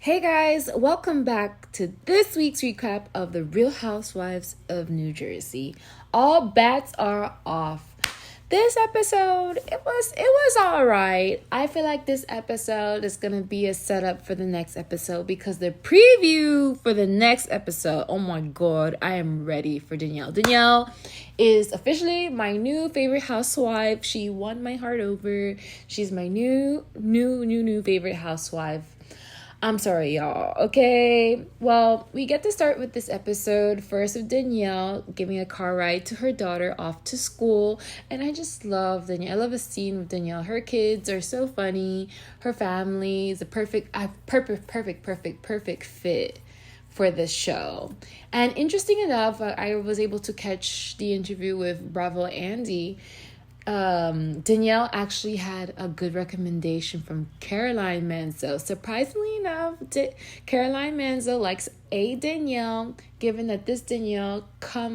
Hey guys, welcome back to this week's recap of the Real Housewives of New Jersey. All bets are off. This episode, it was all right. I feel like this episode is going to be a setup for the next episode because the preview for the next episode, oh my god, I am ready for Danielle. Danielle is officially my new favorite housewife. She won my heart over. She's my new favorite housewife. I'm sorry, y'all. Okay. Well, we get to start with this episode first with Danielle giving a car ride to her daughter off to school. And I just love Danielle. I love a scene with Danielle. Her kids are so funny. Her family is a perfect fit for this show. And interesting enough, I was able to catch the interview with Bravo Andy. Danielle actually had a good recommendation from Caroline Manzo. Surprisingly enough, Caroline Manzo likes a Danielle, given that this Danielle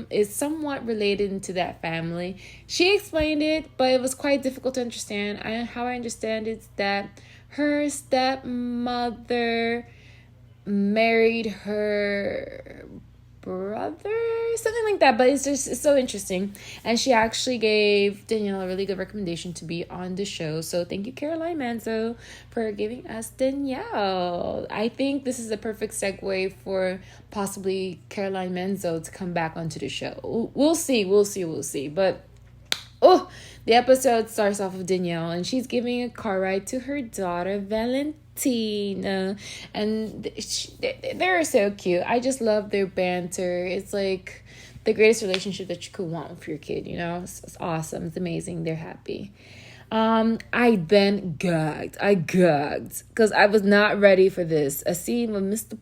is somewhat related to that family. She explained it, but it was quite difficult to understand. How I understand it is that her stepmother married her brother, something like that, but it's so interesting. And she actually gave Danielle a really good recommendation to be on the show, so thank you, Caroline Manzo, for giving us Danielle. I think this is a perfect segue for possibly Caroline Manzo to come back onto the show. We'll see, but the episode starts off with Danielle, and she's giving a car ride to her daughter, Valentina. And they're so cute. I just love their banter. It's like the greatest relationship that you could want with your kid, you know? It's awesome. It's amazing. They're happy. I then gagged. I gagged because I was not ready for this. A scene with Mr.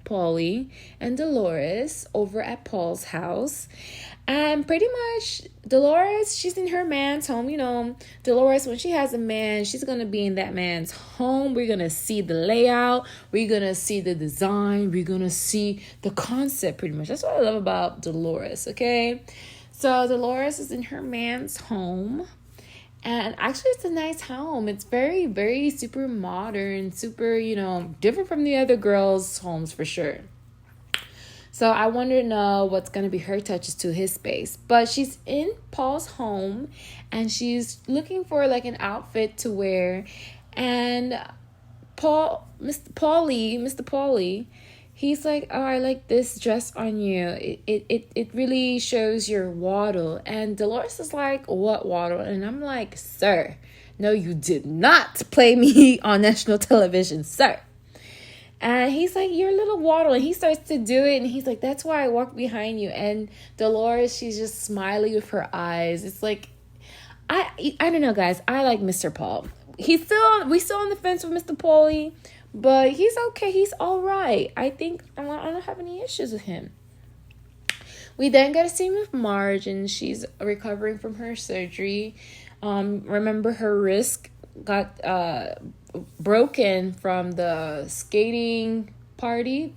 Paulie, and Dolores over at Paul's house. And pretty much Dolores, she's in her man's home. You know, Dolores, when she has a man, she's going to be in that man's home. We're going to see the layout. We're going to see the design. We're going to see the concept pretty much. That's what I love about Dolores, okay? So Dolores is in her man's home. And actually, it's a nice home. It's very, very super modern, super, different from the other girls' homes for sure. So I want to know what's going to be her touches to his space. But she's in Paul's home and she's looking for like an outfit to wear. And Mr. Paulie, he's like, oh, I like this dress on you. It really shows your waddle. And Dolores is like, what waddle? And I'm like, sir, no, you did not play me on national television, sir. And he's like, you're a little waddle. And he starts to do it. And he's like, that's why I walk behind you. And Dolores, she's just smiling with her eyes. It's like, I don't know, guys. I like Mr. Paul. We still on the fence with Mr. Paulie. But he's okay. He's all right. I think I don't have any issues with him. We then get a scene with Marge. And she's recovering from her surgery. Remember, her wrist got broken from the skating party,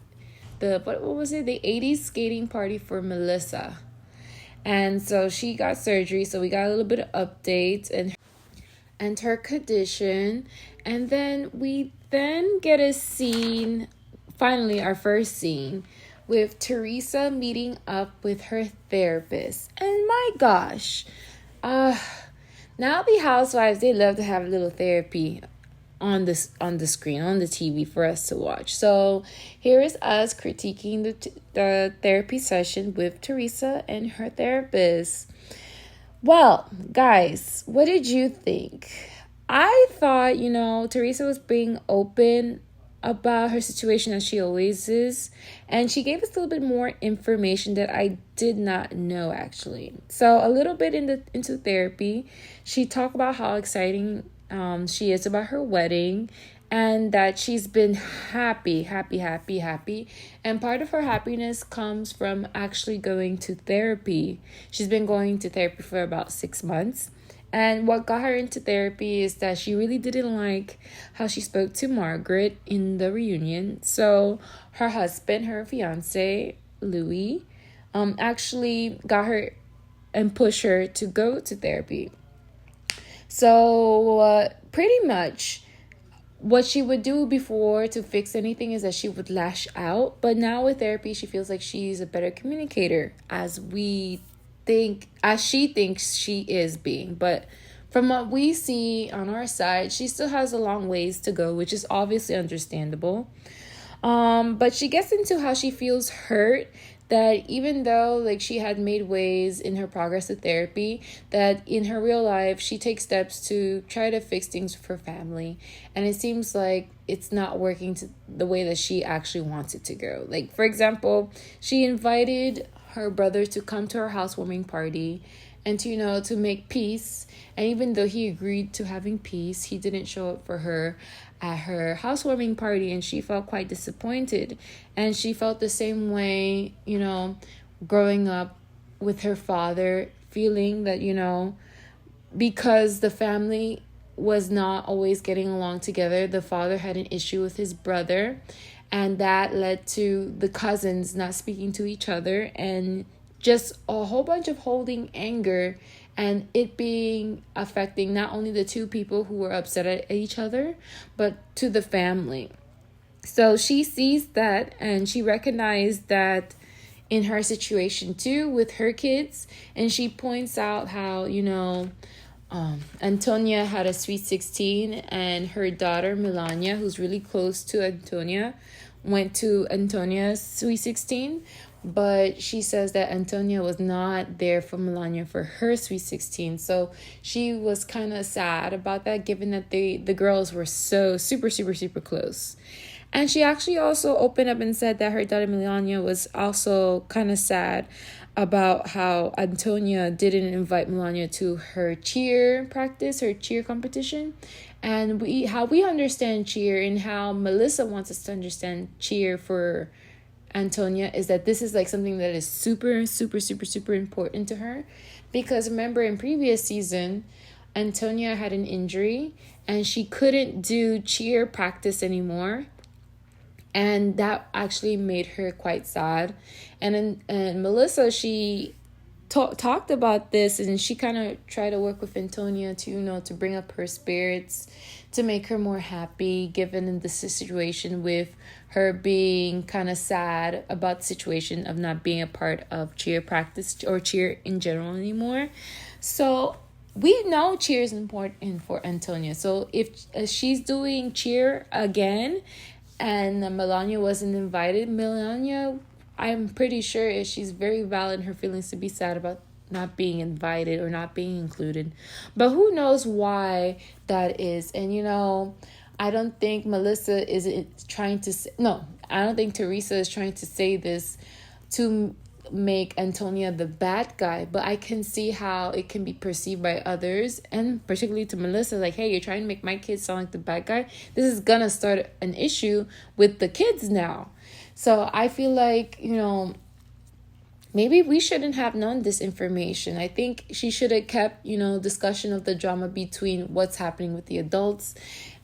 what was it, the 80s skating party for Melissa, and so she got surgery. So we got a little bit of updates and her condition, and then we get a scene, finally our first scene, with Teresa meeting up with her therapist. And my gosh, now the housewives, they love to have a little therapy on the screen, on the TV for us to watch. So here is us critiquing the therapy session with Teresa and her therapist. Well, guys, what did you think? I thought, Teresa was being open about her situation as she always is, and she gave us a little bit more information that I did not know, actually. So a little bit into therapy, she talked about how exciting she is about her wedding, and that she's been happy. And part of her happiness comes from actually going to therapy. She's been going to therapy for about 6 months. And what got her into therapy is that she really didn't like how she spoke to Margaret in the reunion. So her husband, her fiance, Louis, actually got her and pushed her to go to therapy. So pretty much what she would do before to fix anything is that she would lash out. But now with therapy, she feels like she's a better communicator, as she thinks she is being. But from what we see on our side, she still has a long ways to go, which is obviously understandable. But she gets into how she feels hurt, that even though like she had made ways in her progress of therapy, that in her real life she takes steps to try to fix things for family, and it seems like it's not working to the way that she actually wants it to go. Like, for example, she invited her brother to come to her housewarming party and to, to make peace. And even though he agreed to having peace, he didn't show up for her at her housewarming party, and she felt quite disappointed. And she felt the same way, growing up with her father, feeling that, because the family was not always getting along together, the father had an issue with his brother, and that led to the cousins not speaking to each other, and just a whole bunch of holding anger, and it being affecting not only the two people who were upset at each other, but to the family. So she sees that, and she recognized that in her situation too with her kids. And she points out how, Antonia had a sweet 16, and her daughter Melania, who's really close to Antonia, went to Antonia's sweet 16. But she says that Antonia was not there for Melania for her sweet 16. So she was kind of sad about that, given that the girls were so super, super, super close. And she actually also opened up and said that her daughter Melania was also kind of sad about how Antonia didn't invite Melania to her cheer practice, her cheer competition. And how we understand cheer, and how Melissa wants us to understand cheer for Antonia, is that this is like something that is super, super, super, super important to her. Because remember, in previous season, Antonia had an injury and she couldn't do cheer practice anymore. And that actually made her quite sad. And Melissa, she talked about this, and she kind of tried to work with Antonia to, to bring up her spirits, to make her more happy, given the situation with her being kind of sad about the situation of not being a part of cheer practice or cheer in general anymore. So we know cheer is important for Antonia. So if she's doing cheer again and Melania wasn't invited, Melania, I'm pretty sure she's very valid in her feelings to be sad about not being invited or not being included. But who knows why that is. And, I don't think Melissa is trying to say, no, I don't think Teresa is trying to say this to make Antonia the bad guy, but I can see how it can be perceived by others, and particularly to Melissa, like, hey, you're trying to make my kids sound like the bad guy. This is gonna start an issue with the kids now. So I feel like, maybe we shouldn't have known this information. I think she should have kept, discussion of the drama between what's happening with the adults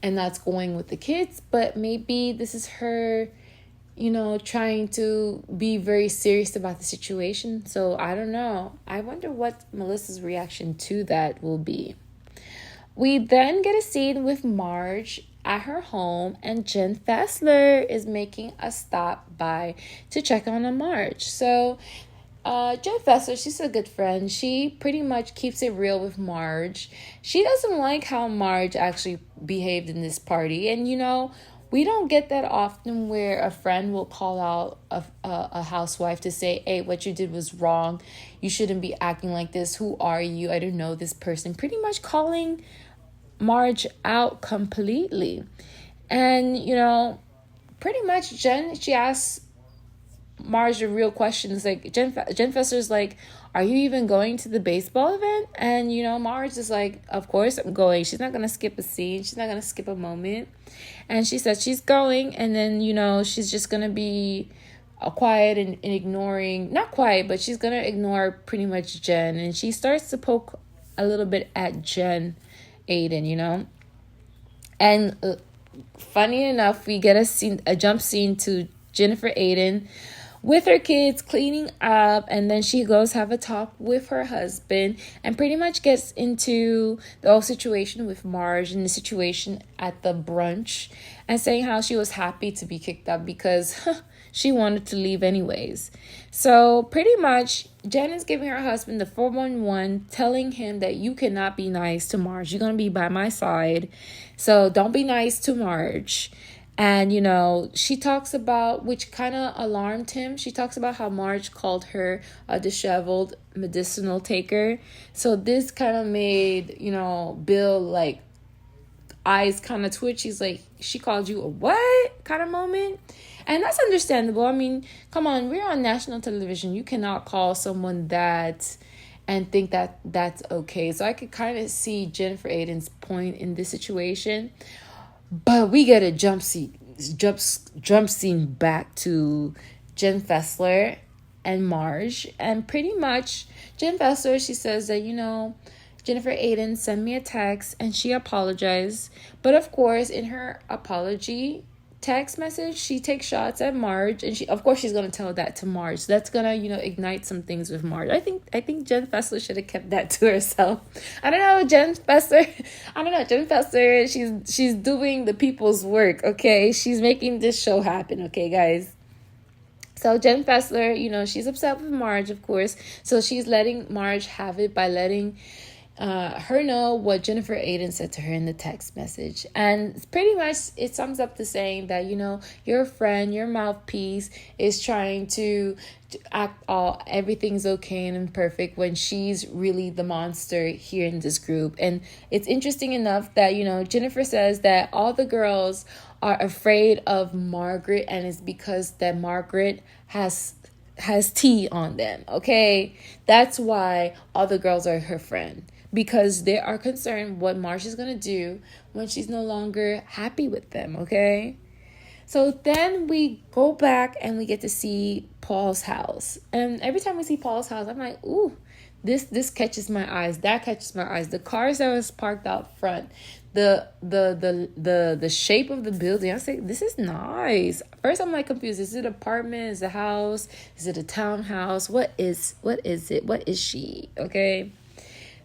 and that's going with the kids. But maybe this is her, trying to be very serious about the situation. So I don't know. I wonder what Melissa's reaction to that will be. We then get a scene with Marge at her home, and Jen Fessler is making a stop by to check on Marge. So Jen Fessler, she's a good friend. She pretty much keeps it real with Marge. She doesn't like how Marge actually behaved in this party. And, we don't get that often where a friend will call out a housewife to say, hey, what you did was wrong. You shouldn't be acting like this. Who are you? I don't know this person. Pretty much calling Marge out completely. And, pretty much Jen, she asks Marge a real question. It's like, Jen Fessler's like, are you even going to the baseball event? And, Marge is like, of course I'm going. She's not going to skip a scene. She's not going to skip a moment. And she said she's going. And then, she's just going to be quiet and ignoring, not quiet, but she's going to ignore pretty much Jen. And she starts to poke a little bit at Jen Aiden, And funny enough, we get a jump scene to Jennifer Aiden, with her kids, cleaning up, and then she goes have a talk with her husband and pretty much gets into the whole situation with Marge and the situation at the brunch, and saying how she was happy to be kicked out because she wanted to leave anyways. So pretty much Jen is giving her husband the 411, telling him that you cannot be nice to Marge. You're going to be by my side. So don't be nice to Marge. And, she talks about, which kind of alarmed him, she talks about how Marge called her a disheveled medicinal taker. So this kind of made, Bill, like, eyes kind of twitch. He's like, she called you a what kind of moment? And that's understandable. I mean, come on, we're on national television. You cannot call someone that and think that that's okay. So I could kind of see Jennifer Aydin's point in this situation. But we get a jump scene back to Jen Fessler and Marge. And pretty much Jen Fessler, she says that, Jennifer Aydin sent me a text and she apologized. But of course, in her apology text message, she takes shots at Marge, and she's going to tell that to Marge. So that's gonna ignite some things with Marge. I think Jen Fessler should have kept that to herself. I don't know, Jen Fessler, she's doing the people's work. Okay, she's making this show happen. Okay, guys. So Jen Fessler, she's upset with Marge, of course. So she's letting Marge have it by letting her know what Jennifer Aydin said to her in the text message. And pretty much it sums up to saying that, your friend, your mouthpiece is trying to act everything's okay and perfect when she's really the monster here in this group. And it's interesting enough that, Jennifer says that all the girls are afraid of Margaret, and it's because that Margaret has tea on them. Okay, that's why all the girls are her friend, because they are concerned what Marge is going to do when she's no longer happy with them, okay? So then we go back and we get to see Paul's house. And every time we see Paul's house, I'm like, ooh, this catches my eyes. That catches my eyes. The cars that was parked out front, the shape of the building. I say, this is nice. First, I'm like confused. Is it an apartment? Is it a house? Is it a townhouse? What is it? What is she? Okay.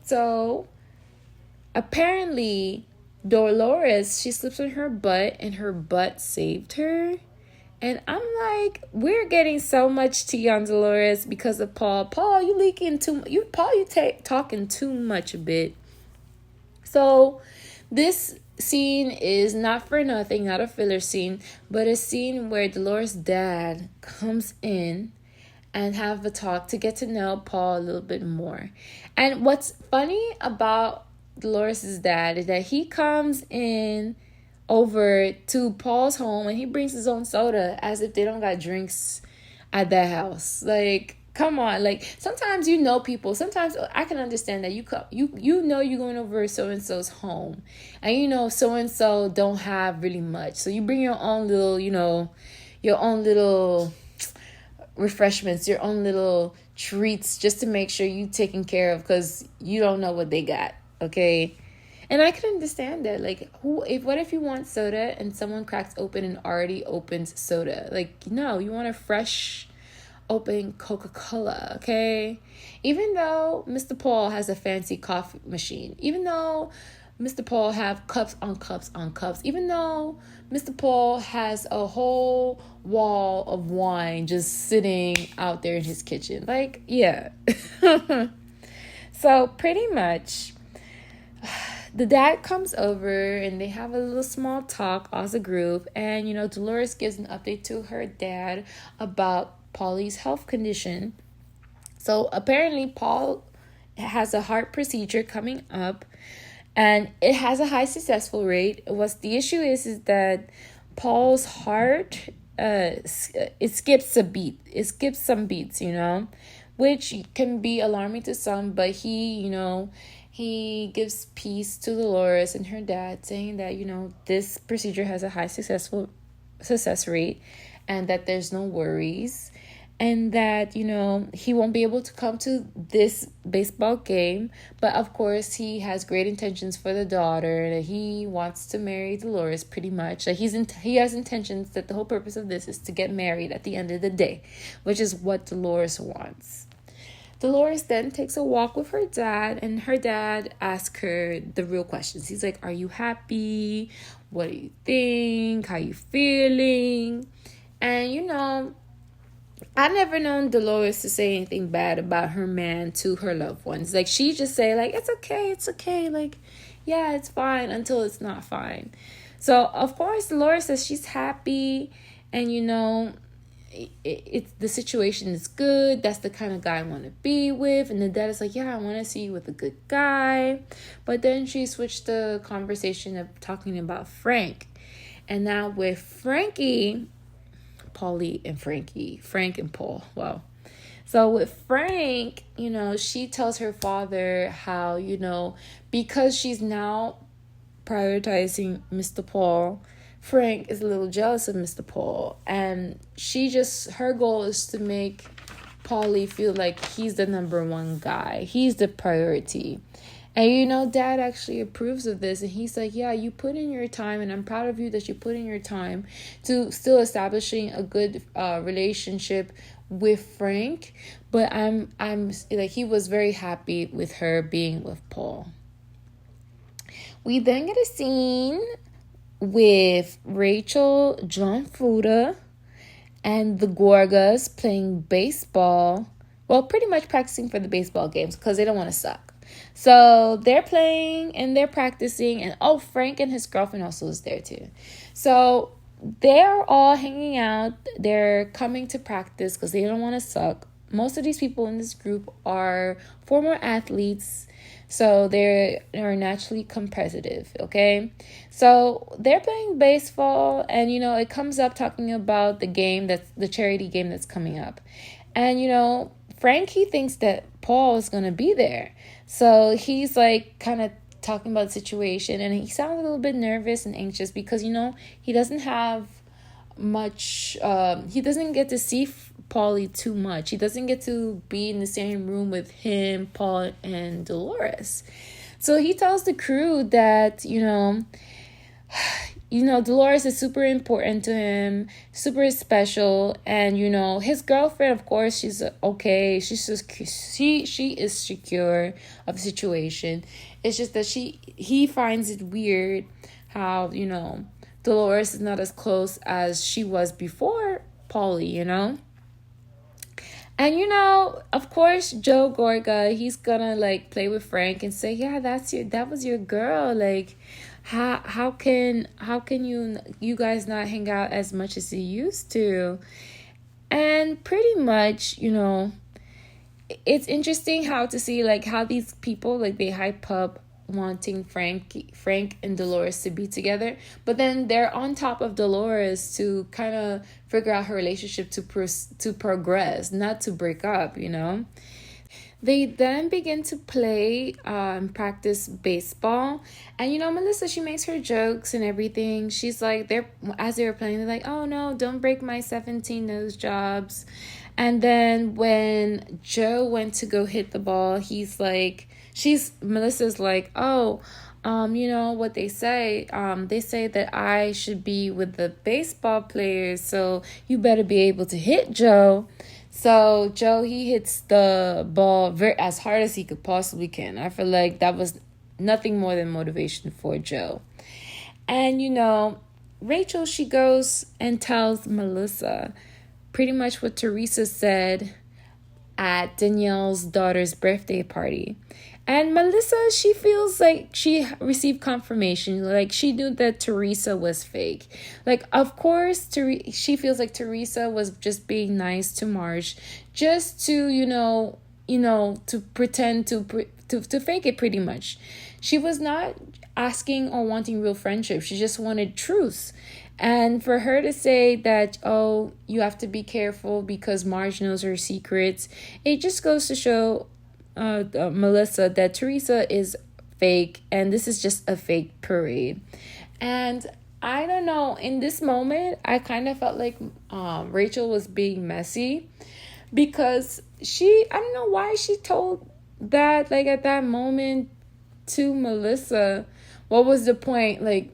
So apparently Dolores, she slips on her butt and her butt saved her. And I'm like, we're getting so much tea on Dolores because of Paul. Paul, you leaking too. You talking too much a bit. So this scene is not for nothing, not a filler scene, but a scene where Dolores' dad comes in and have a talk to get to know Paul a little bit more. And what's funny about Dolores' dad is that he comes in over to Paul's home and he brings his own soda as if they don't got drinks at that house. Like, come on. Like, sometimes people. Sometimes I can understand that you're going over so-and-so's home, and so-and-so don't have really much. So you bring your own little, your own little refreshments, your own little treats, just to make sure you taken care of, because you don't know what they got. Okay. And I can understand that. Like, what if you want soda and someone cracks open an already opened soda? Like, no, you want a fresh open Coca-Cola, okay? Even though Mr. Paul has a fancy coffee machine, even though Mr. Paul have cups on cups on cups, even though Mr. Paul has a whole wall of wine just sitting out there in his kitchen. Like, yeah. So pretty much the dad comes over and they have a little small talk as a group. And, Dolores gives an update to her dad about Paulie's health condition. So apparently Paul has a heart procedure coming up, and it has a high successful rate. What's the issue is that Paul's heart, it skips a beat. It skips some beats, which can be alarming to some. But he gives peace to Dolores and her dad, saying that, this procedure has a high success rate and that there's no worries. and that, he won't be able to come to this baseball game. But of course, he has great intentions for the daughter, that he wants to marry Dolores pretty much. Like he has intentions that the whole purpose of this is to get married at the end of the day, which is what Dolores wants. Dolores then takes a walk with her dad, and her dad asks her the real questions. He's like, are you happy? What do you think? How you feeling? And I've never known Dolores to say anything bad about her man to her loved ones. Like, she just say, like, it's okay. Like, yeah, it's fine, until it's not fine. So, of course, Dolores says she's happy, and, it's the situation is good. That's the kind of guy I want to be with. And the dad is like, yeah, I want to see you with a good guy. But then she switched the conversation of talking about Frank. And now with Frankie, Paulie and Frankie, Frank and Paul. Wow. So with Frank, she tells her father how, because she's now prioritizing Mr. Paul, Frank is a little jealous of Mr. Paul. And her goal is to make Paulie feel like he's the number one guy. He's the priority. And dad actually approves of this, and he's like, yeah, you put in your time, and I'm proud of you that you put in your time to still establishing a good relationship with Frank. But I'm like, he was very happy with her being with Paul. We then get a scene with Rachel, John Fuda, and the Gorgas playing baseball. Well, pretty much practicing for the baseball games because they don't want to suck. So they're playing and they're practicing, and Frank and his girlfriend also is there too. So they're all hanging out. They're coming to practice because they don't want to suck. Most of these people in this group are former athletes, so they are naturally competitive, okay? So they're playing baseball, and it comes up talking about the charity game that's coming up. And Frank, he thinks that Paul is going to be there. So he's like kind of talking about the situation, and he sounds a little bit nervous and anxious because, he doesn't have much, he doesn't get to see Paulie too much. He doesn't get to be in the same room with him, Paul, and Dolores. So he tells the crew that, Dolores is super important to him, super special. And, his girlfriend, of course, she's okay. She's just, she is secure of the situation. It's just that he finds it weird how, Dolores is not as close as she was before Paulie, And, of course, Joe Gorga, he's gonna, like, play with Frank and say, yeah, that was your girl. Like, how can you guys not hang out as much as you used to? And pretty much, it's interesting how to see, like, how these people, like, they hype up wanting Frank and Dolores to be together, but then they're on top of Dolores to kind of figure out her relationship to progress, not to break up. They then begin to play practice baseball, and Melissa, she makes her jokes and everything. She's like, as they were playing, they're like, oh no, don't break my 17 nose jobs. And then when Joe went to go hit the ball, Melissa's like, oh, what they say that I should be with the baseball players, so you better be able to hit, Joe. So Joe, he hits the ball as hard as he could possibly can. I feel like that was nothing more than motivation for Joe. And Rachel, she goes and tells Melissa pretty much what Teresa said at Danielle's daughter's birthday party. And Melissa, she feels like she received confirmation. Like, she knew that Teresa was fake. Like, of course, she feels like Teresa was just being nice to Marge, just to, to pretend to fake it pretty much. She was not asking or wanting real friendship. She just wanted truth. And for her to say that, oh, you have to be careful because Marge knows her secrets, it just goes to show Melissa that Teresa is fake, and this is just a fake parade. And I don't know, in this moment I kind of felt like Rachel was being messy, because I don't know why she told that, like, at that moment to Melissa. What was the point? Like,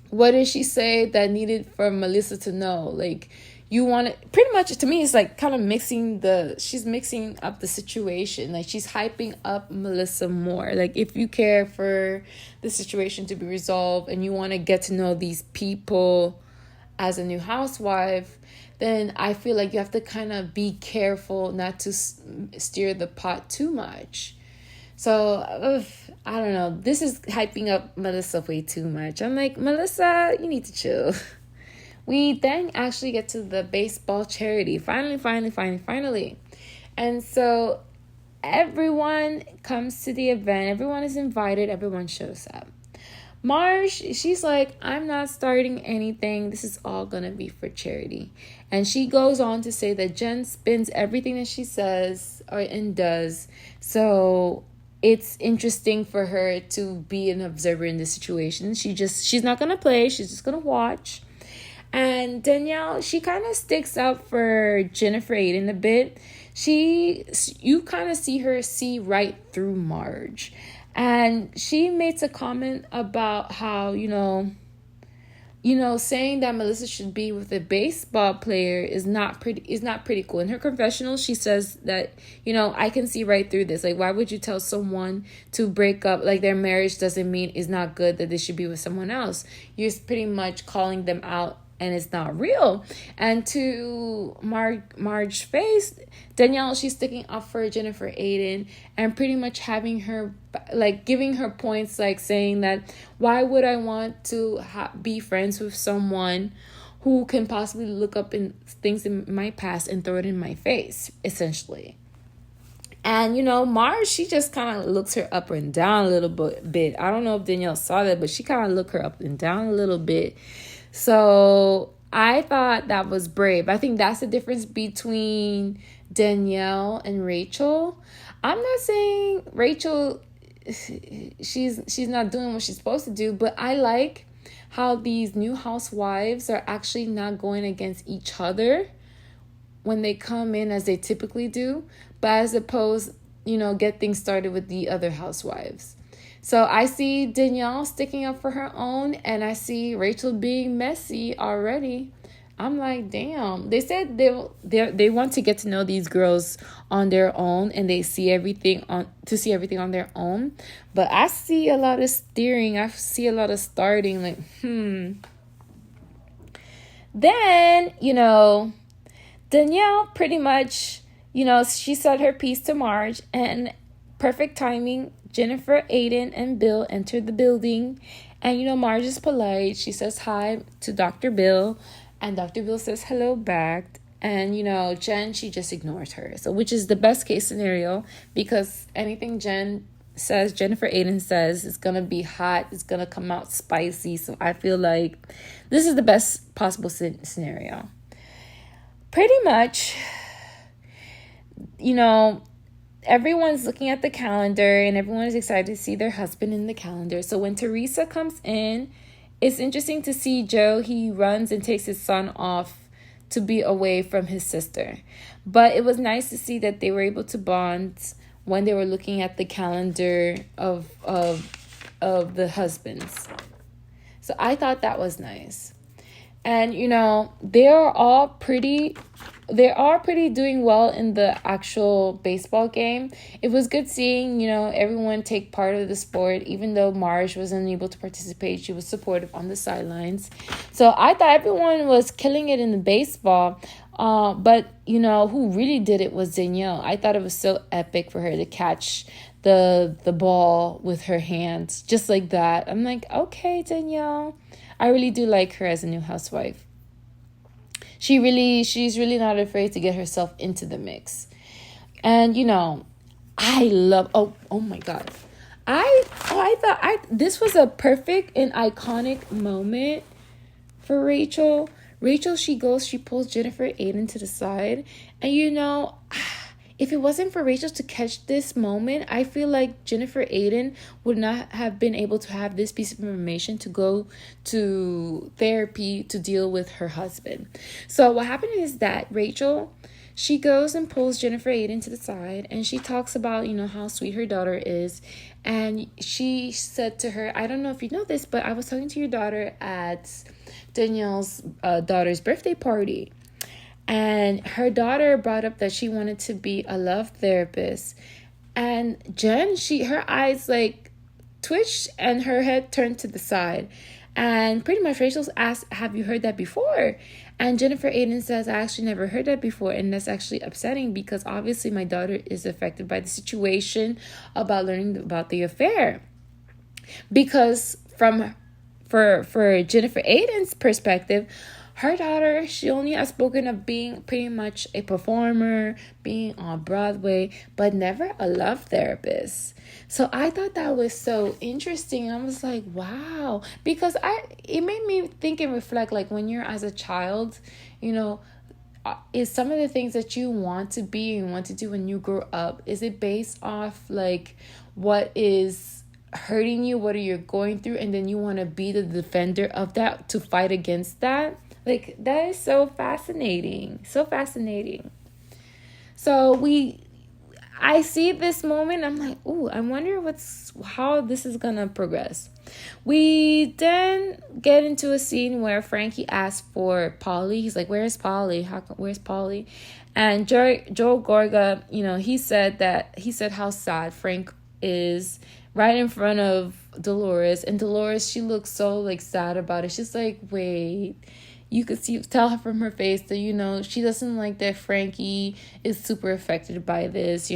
what did she say that needed for Melissa to know? Like, you want it, pretty much, to me, it's like kind of she's mixing up the situation. Like, she's hyping up Melissa more. Like, if you care for the situation to be resolved and you want to get to know these people as a new housewife, then I feel like you have to kind of be careful not to steer the pot too much. So, I don't know. This is hyping up Melissa way too much. I'm like, Melissa, you need to chill. We then actually get to the baseball charity. Finally. And so everyone comes to the event. Everyone is invited. Everyone shows up. Marge, she's like, I'm not starting anything. This is all going to be for charity. And she goes on to say that Jen spins everything that she says and does. So it's interesting for her to be an observer in this situation. She's not going to play. She's just going to watch. And Danielle, she kind of sticks up for Jennifer Aiden a bit. You kind of see her see right through Marge. And she makes a comment about how, saying that Melissa should be with a baseball player is not pretty cool. In her confessional, she says that, I can see right through this. Like, why would you tell someone to break up? Like, their marriage doesn't mean is not good, that they should be with someone else. You're pretty much calling them out, and it's not real. And to Marge's face, Danielle, she's sticking up for Jennifer Aiden and pretty much having her, like, giving her points, like saying that, why would I want to be friends with someone who can possibly look up in things in my past and throw it in my face, essentially. And, Marge, she just kind of looks her up and down a little bit. I don't know if Danielle saw that, but she kind of looked her up and down a little bit. So I thought that was brave. I think that's the difference between Danielle and Rachel. I'm not saying Rachel, she's not doing what she's supposed to do, but I like how these new housewives are actually not going against each other when they come in as they typically do, but as opposed, get things started with the other housewives. So I see Danielle sticking up for her own, and I see Rachel being messy already. I'm like, damn. They said they want to get to know these girls on their own, and they see everything on their own. But I see a lot of steering. I see a lot of starting. Like, Then, Danielle pretty much, she said her piece to Marge, and perfect timing. Jennifer, Aiden, and Bill entered the building. And, Marge is polite. She says hi to Dr. Bill. And Dr. Bill says hello back. And, Jen, she just ignores her. So, which is the best case scenario. Because anything Jennifer Aiden says, is going to be hot. It's going to come out spicy. So, I feel like this is the best possible scenario. Pretty much, everyone's looking at the calendar and everyone is excited to see their husband in the calendar. So when Teresa comes in, it's interesting to see Joe. He runs and takes his son off to be away from his sister. But it was nice to see that they were able to bond when they were looking at the calendar of the husbands. So I thought that was nice. And, they're all pretty doing well in the actual baseball game. It was good seeing, everyone take part of the sport. Even though Marge wasn't able to participate, she was supportive on the sidelines. So I thought everyone was killing it in the baseball. But, who really did it was Danielle. I thought it was so epic for her to catch the ball with her hands, just like that. I'm like, okay, Danielle. I really do like her as a new housewife. She's really not afraid to get herself into the mix. And, I love, oh my God. I thought this was a perfect and iconic moment for Rachel. Rachel, she pulls Jennifer Aiden to the side. And, if it wasn't for Rachel to catch this moment, I feel like Jennifer Aiden would not have been able to have this piece of information to go to therapy to deal with her husband. So what happened is that Rachel, she goes and pulls Jennifer Aiden to the side, and she talks about, how sweet her daughter is. And she said to her, I don't know if you know this, but I was talking to your daughter at Danielle's daughter's birthday party. And her daughter brought up that she wanted to be a love therapist. And Jen, her eyes like twitched and her head turned to the side. And pretty much Rachel's asked, have you heard that before? And Jennifer Aiden says, I actually never heard that before. And that's actually upsetting because obviously my daughter is affected by the situation about learning about the affair. Because for Jennifer Aiden's perspective, her daughter, she only has spoken of being pretty much a performer, being on Broadway, but never a love therapist. So I thought that was so interesting. I was like, wow. Because it made me think and reflect, like when you're as a child, is some of the things that you want to be and want to do when you grow up, is it based off like what is hurting you, what are you going through, and then you want to be the defender of that to fight against that? Like, that is so fascinating. So fascinating. So I see this moment. I'm like, ooh, I wonder how this is going to progress. We then get into a scene where Frankie asks for Polly. He's like, where's Polly? Where's Polly? And Joe Gorga, he said how sad Frank is right in front of Dolores. And Dolores, she looks so like sad about it. She's like, wait. You could tell her from her face that, she doesn't like that Frankie is super affected by this,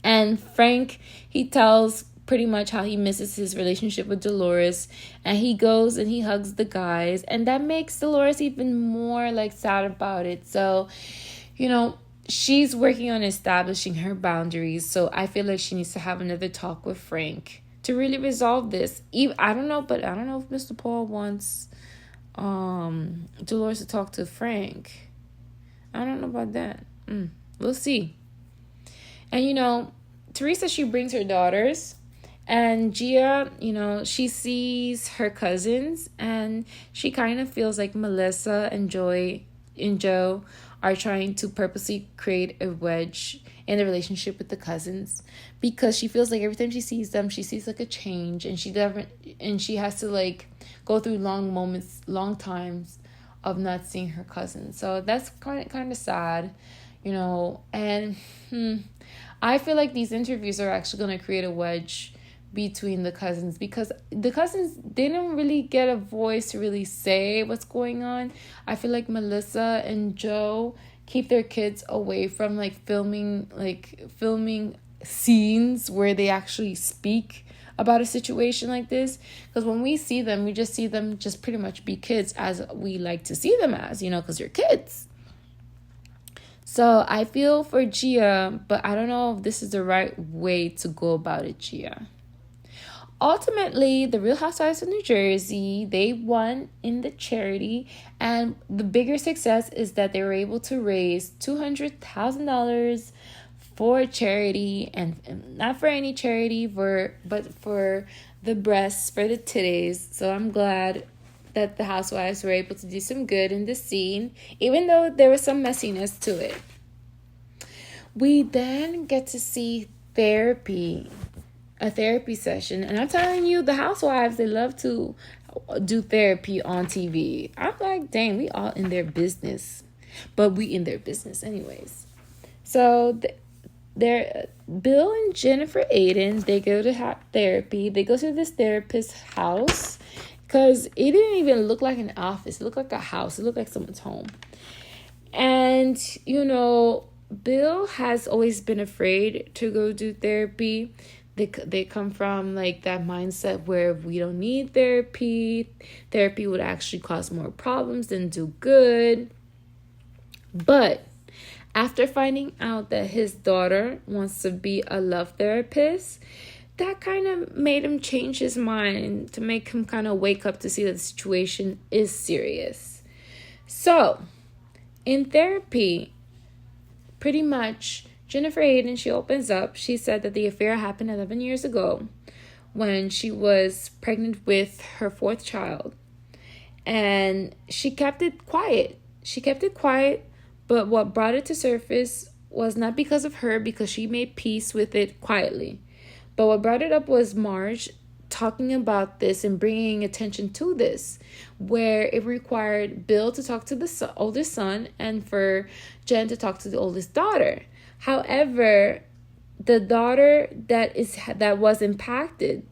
And Frank, he tells pretty much how he misses his relationship with Dolores. And he goes and he hugs the guys. And that makes Dolores even more like sad about it. So, she's working on establishing her boundaries. So I feel like she needs to have another talk with Frank to really resolve this. I don't know if Mr. Paul wants Dolores to talk to Frank. I don't know about that. We'll see. And Teresa, she brings her daughters, and Gia, she sees her cousins, and she kind of feels like Melissa and Joe are trying to purposely create a wedge in the relationship with the cousins, because she feels like every time she sees them, she sees like a change, and she has to like go through long times of not seeing her cousins. So that's kind of sad, and I feel like these interviews are actually going to create a wedge between the cousins, because the cousins didn't really get a voice to really say what's going on. I feel like Melissa and Joe keep their kids away from filming scenes where they actually speak about a situation like this, because when we see them, we just see them just pretty much be kids as we like to see them as, because they're kids. So I feel for Gia, but I don't know if this is the right way to go about it, Gia. Ultimately, the Real Housewives of New Jersey, they won in the charity, and the bigger success is that they were able to raise $200,000 for charity, and not for any charity, but for the breasts, for the titties. So I'm glad that the housewives were able to do some good in this scene, even though there was some messiness to it. We then get to see a therapy session, and I'm telling you, the housewives, they love to do therapy on TV. I'm like, dang, we all in their business, but we in their business anyways. So Bill and Jennifer Aiden, they go to therapy. They go to this therapist's house, because it didn't even look like an office. It looked like a house. It looked like someone's home. And Bill has always been afraid to go do therapy. They come from that mindset where we don't need therapy. Therapy would actually cause more problems than do good. But after finding out that his daughter wants to be a love therapist, that kind of made him change his mind, to make him kind of wake up to see that the situation is serious. So, in therapy, pretty much, Jennifer Aiden, she opens up. She said that the affair happened 11 years ago when she was pregnant with her fourth child. And she kept it quiet. But what brought it to surface was not because of her, because she made peace with it quietly. But what brought it up was Marge talking about this and bringing attention to this, where it required Bill to talk to the oldest son and for Jen to talk to the oldest daughter. However, the daughter that was impacted,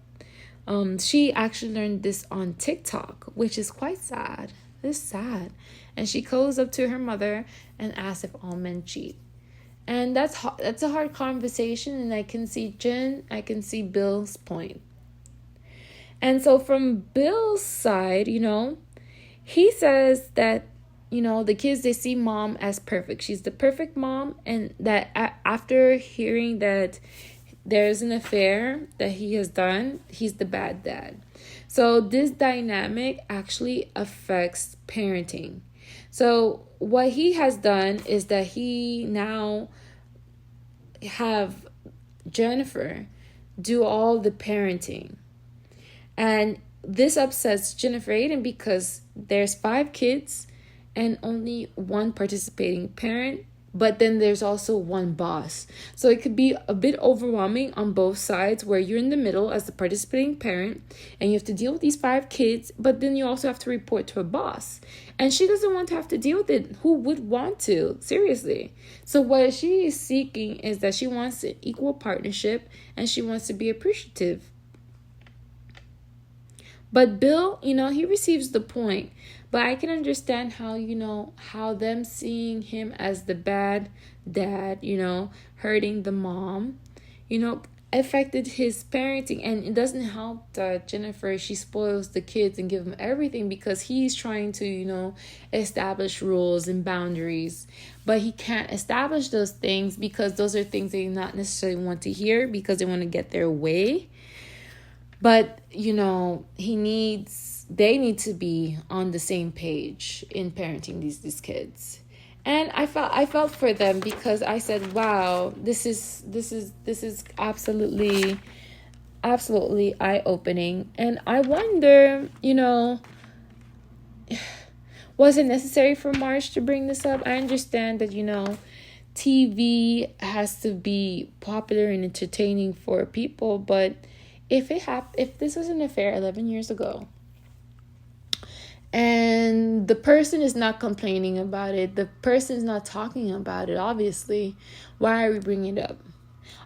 she actually learned this on TikTok, which is quite sad. It's sad. And she goes up to her mother and asks if all men cheat. And that's a hard conversation, and I can see I can see Bill's point. And so from Bill's side, he says that, the kids, they see mom as perfect. She's the perfect mom, and that after hearing that there's an affair that he has done, he's the bad dad. So this dynamic actually affects parenting. So what he has done is that he now have Jennifer do all the parenting. And this upsets Jennifer Aiden because there's 5 kids and only one participating parent, but then there's also one boss. So it could be a bit overwhelming on both sides, where you're in the middle as the participating parent and you have to deal with these 5 kids, but then you also have to report to a boss. And she doesn't want to have to deal with it. Who would want to? Seriously. So what she is seeking is that she wants an equal partnership and she wants to be appreciative. But Bill, he receives the point. But I can understand how, how them seeing him as the bad dad, hurting the mom, affected his parenting. And it doesn't help that Jennifer, she spoils the kids and give them everything because he's trying to, establish rules and boundaries. But he can't establish those things because those are things they not necessarily want to hear because they want to get their way. But, they need to be on the same page in parenting these kids. And I felt for them because I said, wow, this is absolutely eye-opening. And I wonder, was it necessary for Marge to bring this up? I understand that, TV has to be popular and entertaining for people, but if this was an affair 11 years ago, and the person is not complaining about it, the person is not talking about it, obviously, why are we bringing it up?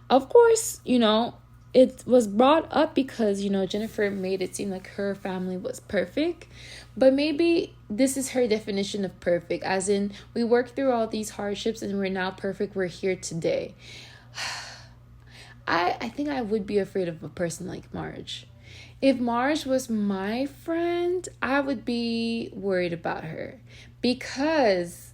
Of course, it was brought up because, Jennifer made it seem like her family was perfect. But maybe this is her definition of perfect, as in we worked through all these hardships and we're now perfect. We're here today. I think I would be afraid of a person like Marge. If Marge was my friend, I would be worried about her. Because,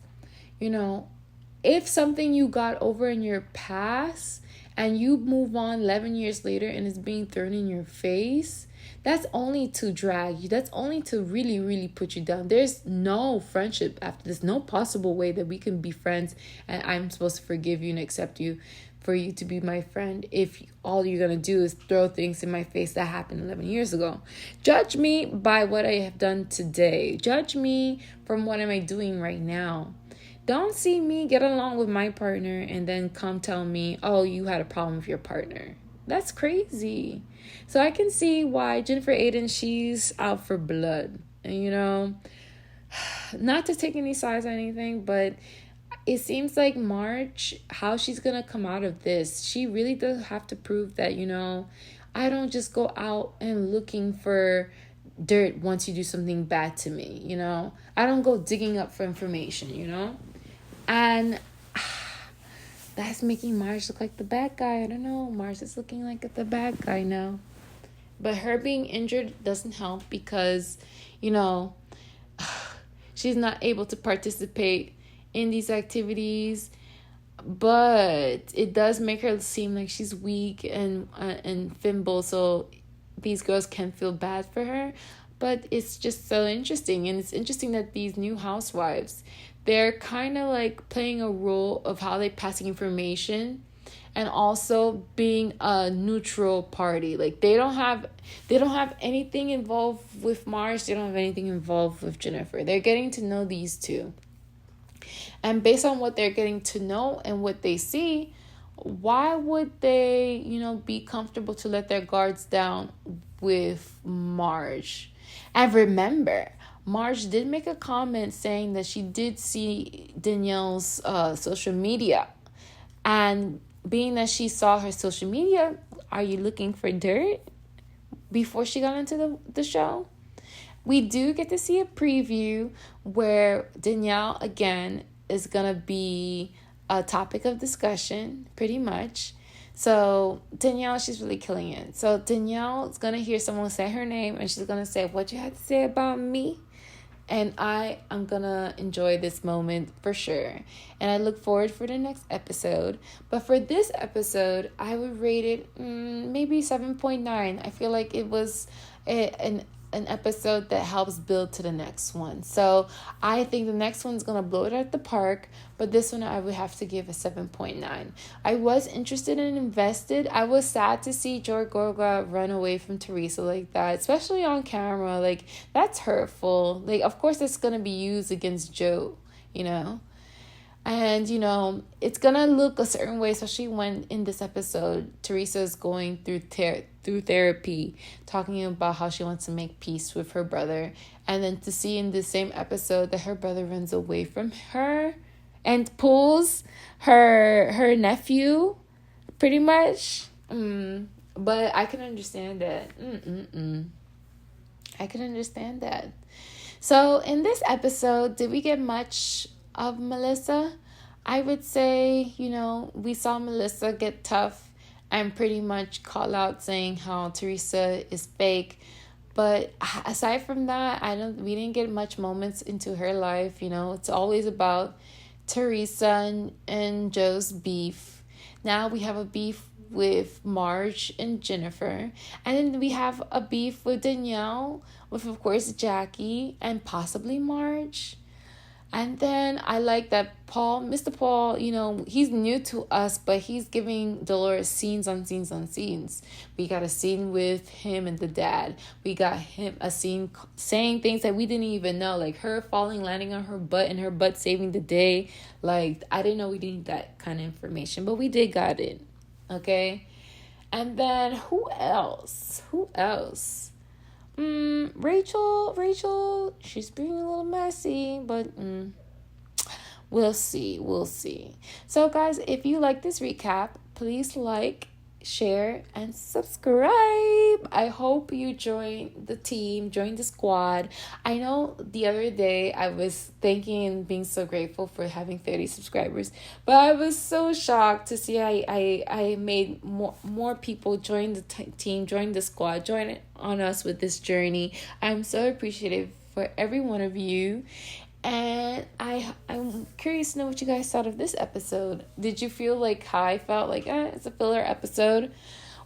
if something you got over in your past and you move on 11 years later and it's being thrown in your face, that's only to drag you. That's only to really, really put you down. There's no friendship after this. No possible way that we can be friends and I'm supposed to forgive you and accept you for you to be my friend if all you're going to do is throw things in my face that happened 11 years ago. Judge me by what I have done today. Judge me from what am I doing right now. Don't see me get along with my partner and then come tell me, oh, you had a problem with your partner. That's crazy. So I can see why Jennifer Aiden, she's out for blood. And, not to take any sides or anything, but it seems like Marge, how she's going to come out of this, she really does have to prove that, I don't just go out and looking for dirt once you do something bad to me, I don't go digging up for information, and that's making Marge look like the bad guy. I don't know. Marge is looking like the bad guy now. But her being injured doesn't help because, she's not able to participate in these activities, but it does make her seem like she's weak and feeble, so these girls can feel bad for her. But it's just so interesting, and it's interesting that these new housewives, they're kind of like playing a role of how they passing information and also being a neutral party. Like they don't have anything involved with Marge, they don't have anything involved with Jennifer. They're getting to know these two. And based on what they're getting to know and what they see, why would they, be comfortable to let their guards down with Marge? And remember, Marge did make a comment saying that she did see Danielle's social media. And being that she saw her social media, are you looking for dirt before she got into the show? We do get to see a preview where Danielle, again, is going to be a topic of discussion, pretty much. So Danielle, she's really killing it. So Danielle is going to hear someone say her name, and she's going to say, what you had to say about me? And I am going to enjoy this moment for sure. And I look forward for the next episode. But for this episode, I would rate it maybe 7.9. I feel like it was an episode that helps build to the next one. So I think the next one's going to blow it at the park, but this one I would have to give a 7.9. I was interested and invested. I was sad to see Joe Gorga run away from Teresa like that, especially on camera. Like, that's hurtful. Like, of course it's going to be used against Joe, And, it's going to look a certain way, especially when in this episode, Teresa is going through therapy, talking about how she wants to make peace with her brother. And then to see in the same episode that her brother runs away from her and pulls her nephew, pretty much. But I can understand that. I can understand that. So in this episode, did we get much of Melissa? I would say, we saw Melissa get tough and pretty much call out saying how Teresa is fake. But aside from that, we didn't get much moments into her life. It's always about Teresa and Joe's beef. Now we have a beef with Marge and Jennifer. And then we have a beef with Danielle, with, of course, Jackie and possibly Marge. And then I like that Mr. Paul, he's new to us, but he's giving Dolores scenes on scenes on scenes. We got a scene with him and the dad. We got him a scene saying things that we didn't even know, like her falling, landing on her butt, and her butt saving the day. Like, I didn't know we didn't need that kind of information, but we did got it. Okay? And then who else? Rachel, she's being a little messy, but we'll see. So guys, if you like this recap, please like, share, and subscribe. I hope you join the team, join the squad. I know the other day I was thanking and being so grateful for having 30 subscribers, but I was so shocked to see I made more people join the team, join the squad, join on us with this journey. I'm so appreciative for every one of you. And I'm curious to know what you guys thought of this episode. Did you feel like how I felt, like it's a filler episode?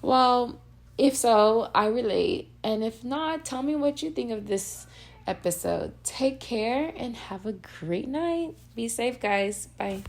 Well, if so, I relate. And if not, tell me what you think of this episode. Take care and have a great night. Be safe, guys. Bye.